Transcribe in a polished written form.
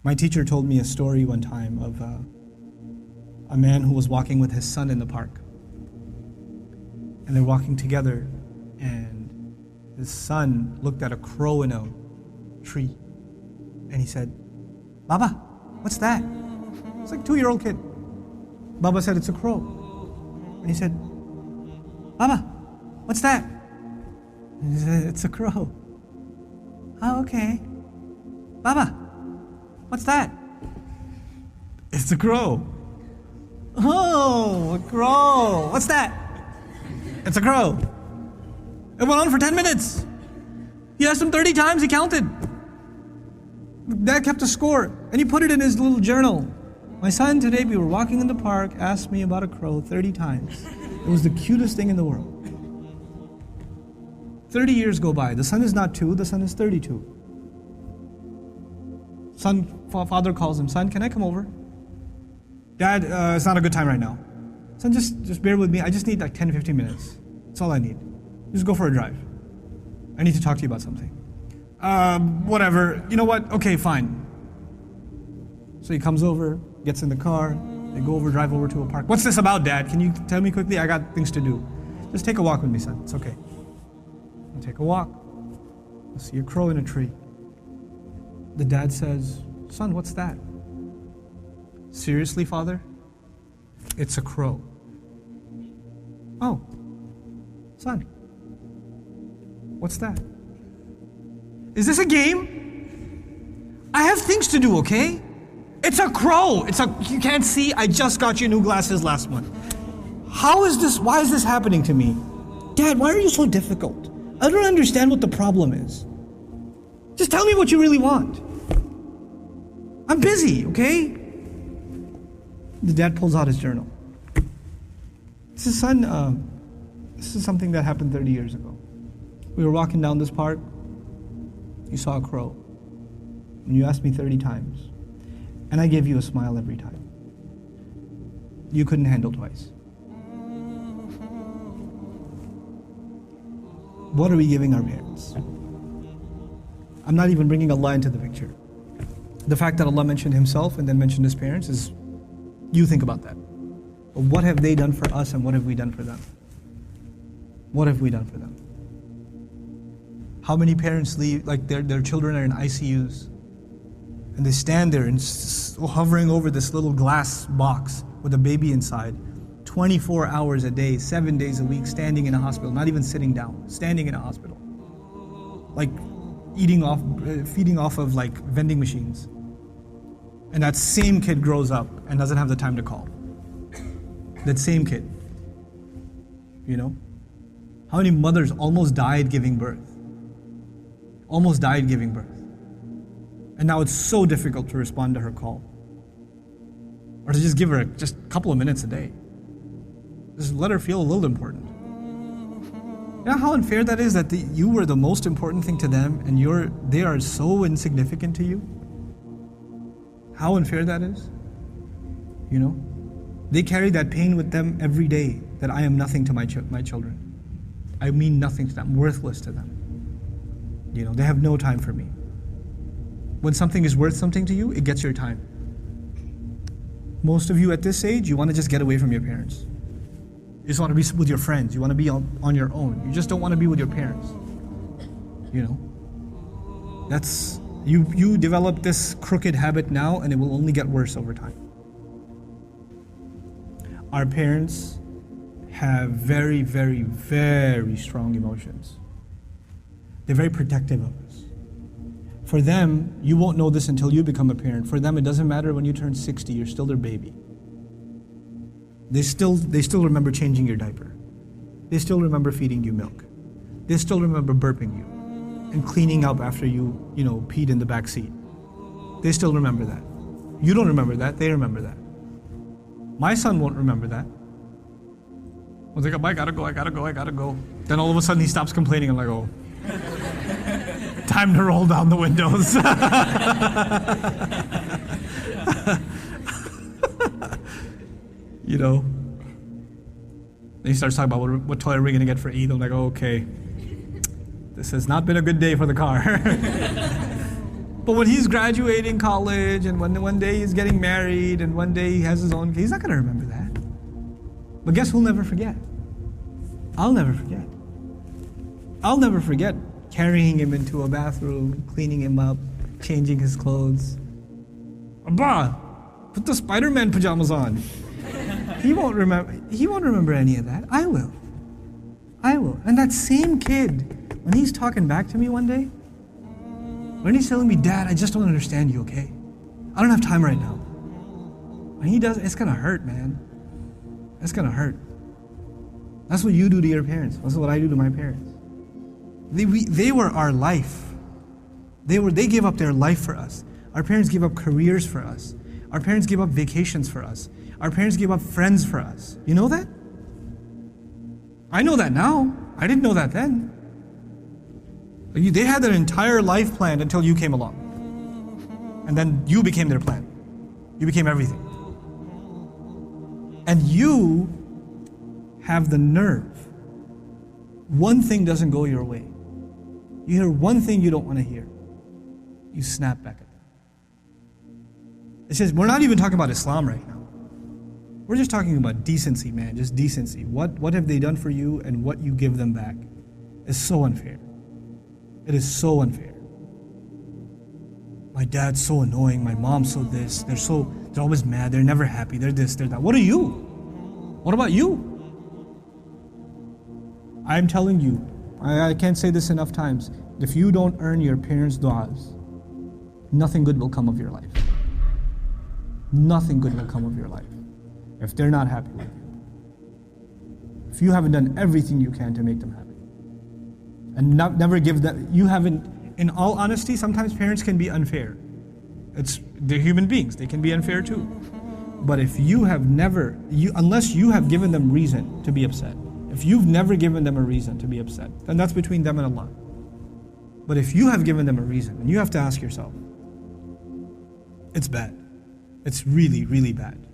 My teacher told me a story one time of a man who was walking with his son in the park. And they're walking together, and his son looked at a crow in a tree. And he said, "Baba, what's that?" It's like a 2-year-old kid. Baba said, "It's a crow." And he said, "Baba, what's that?" And he said, "It's a crow." "Oh, okay." "Baba, what's that?" "It's a crow." "Oh, a crow. What's that?" "It's a crow." It went on for 10 minutes. He asked him 30 times, he counted. Dad kept a score, and he put it in his little journal. "My son, today we were walking in the park, asked me about a crow 30 times. It was the cutest thing in the world." 30 years go by. The son is not 2, the son is 32. Father calls him, "Son, can I come over?" "Dad, it's not a good time right now." "Son, just bear with me. I just need like 10, 15 minutes. That's all I need. Just go for a drive. I need to talk to you about something." Whatever. You know what? Okay, fine. So he comes over, gets in the car, they go over, drive over to a park. "What's this about, Dad? Can you tell me quickly? I got things to do." "Just take a walk with me, son. It's okay." I'll take a walk. I see a crow in a tree. The dad says, "Son, what's that?" "Seriously, Father? It's a crow." "Oh, son, what's that?" "Is this a game? I have things to do, okay? It's a crow. You can't see, I just got you new glasses last month. Why is this happening to me? Dad, why are you so difficult? I don't understand what the problem is. Just tell me what you really want. I'm busy, okay?" The dad pulls out his journal. He says, "Son, this is something that happened 30 years ago. We were walking down this park. You saw a crow. And you asked me 30 times. And I gave you a smile every time. You couldn't handle twice. What are we giving our parents?" I'm not even bringing Allah into the picture. The fact that Allah mentioned Himself and then mentioned His parents is, you think about that. But what have they done for us and what have we done for them? What have we done for them? How many parents leave, like their children are in ICUs, and they stand there and hovering over this little glass box with a baby inside, 24 hours a day, 7 days a week, standing in a hospital, not even sitting down, standing in a hospital. Like feeding off of like vending machines. And that same kid grows up and doesn't have the time to call. That same kid. You know? How many mothers almost died giving birth? Almost died giving birth. And now it's so difficult to respond to her call. Or to just give her just a couple of minutes a day. Just let her feel a little important. You know how unfair that is, that you were the most important thing to them and they are so insignificant to you? How unfair that is? You know? They carry that pain with them every day, that I am nothing to my children. I mean nothing to them, worthless to them. You know, they have no time for me. When something is worth something to you, it gets your time. Most of you at this age, you want to just get away from your parents. You just want to be with your friends. You want to be on your own. You just don't want to be with your parents. You know? That's, you develop this crooked habit now and it will only get worse over time. Our parents have very, very, very strong emotions. They're very protective of us. For them, you won't know this until you become a parent. For them, it doesn't matter when you turn 60, you're still their baby. They still remember changing your diaper. They still remember feeding you milk. They still remember burping you and cleaning up after you peed in the back seat. They still remember that. You don't remember that, they remember that. My son won't remember that. I was like, I gotta go. Then all of a sudden he stops complaining. I'm like, oh, time to roll down the windows. You know. Then he starts talking about what toy are we gonna get for Eid. I'm like, oh, okay. This has not been a good day for the car. But when he's graduating college, and when one day he's getting married, and one day he has his own, he's not going to remember that. But guess who'll never forget? I'll never forget. I'll never forget carrying him into a bathroom, cleaning him up, changing his clothes. Abba, put the Spider-Man pajamas on. He won't remember any of that. I will. And that same kid, when he's talking back to me one day, when he's telling me, Dad, I just don't understand you, okay? I don't have time right now. When he does, it's gonna hurt, man. It's gonna hurt. That's what you do to your parents. That's what I do to my parents. They were our life. They gave up their life for us. Our parents gave up careers for us. Our parents gave up vacations for us. Our parents gave up friends for us. You know that? I know that now. I didn't know that then. They had their entire life planned until you came along. And then you became their plan. You became everything. And you have the nerve. One thing doesn't go your way. You hear one thing you don't want to hear. You snap back at them. It says, we're not even talking about Islam right now. We're just talking about decency, man. Just decency. What have they done for you, and what you give them back is so unfair. It is so unfair. My dad's so annoying. My mom's so this. They're always mad. They're never happy. They're this, they're that. What are you? What about you? I'm telling you, I can't say this enough times. If you don't earn your parents' du'as, nothing good will come of your life. Nothing good will come of your life if they're not happy with you. If you haven't done everything you can to make them happy. And never give them, you haven't, in all honesty, sometimes parents can be unfair. They're human beings, they can be unfair too. But if you have never, unless you have given them reason to be upset, if you've never given them a reason to be upset, then that's between them and Allah. But if you have given them a reason, and you have to ask yourself, it's bad. It's really, really bad.